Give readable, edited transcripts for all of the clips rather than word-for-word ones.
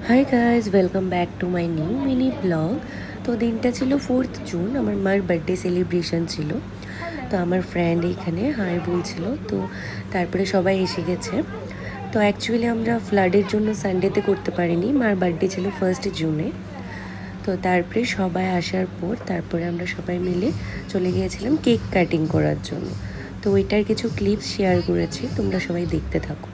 Hi guys, welcome back to my new mini blog. তো দিনটা ছিল 4th জুন, আমার মার বার্থডে সেলিব্রেশন ছিল। তো আমার ফ্রেন্ড এইখানে হাই বলছিল, তো তারপরে সবাই এসে গেছে। তো অ্যাকচুয়ালি আমরা ফ্লাডের জন্য সানডেতে করতে পারিনি, মার বার্থডে ছিল 1st জুনে। তো তারপরে সবাই আসার পর তারপরে আমরা সবাই মিলে চলে গিয়েছিলাম কেক কাটিং করার জন্য। তো ওইটার কিছু ক্লিপস শেয়ার করেছি, তোমরা সবাই দেখতে থাকো।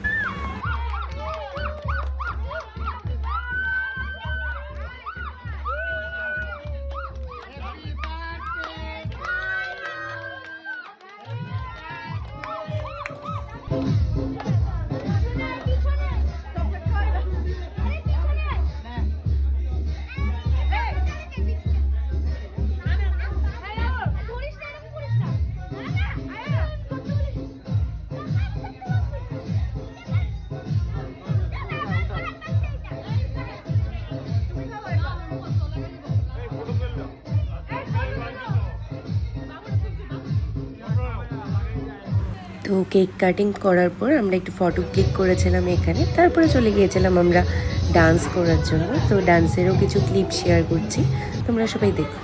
তো কেক কাটিং করার পর আমরা একটু ফটো ক্লিক করেছিলাম এখানে, তারপরে চলে গিয়েছিলাম আমরা ডান্স করার জন্য। তো ডান্সেরও কিছু ক্লিপ শেয়ার করছি, তোমরা সবাই দেখো।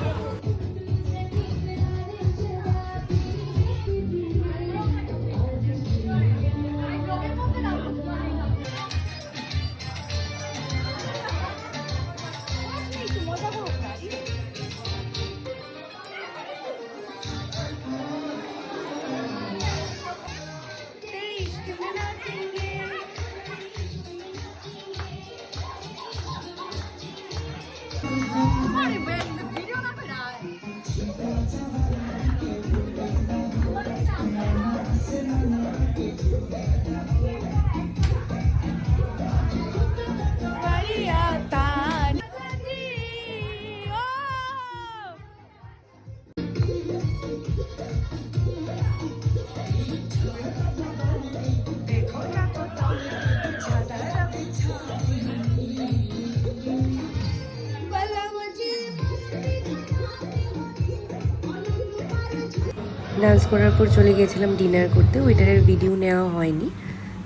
ডান্স করার পর চলে গিয়েছিলাম ডিনার করতে, ওইটার ভিডিও নেওয়া হয়নি।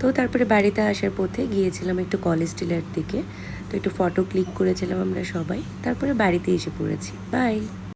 তো তারপরে বাড়িতে আসার পথে গিয়েছিলাম একটু কলেজ স্টিলের দিকে, তো একটু ফটো ক্লিক করেছিলাম আমরা সবাই, তারপরে বাড়িতে এসে পড়েছি। বাই।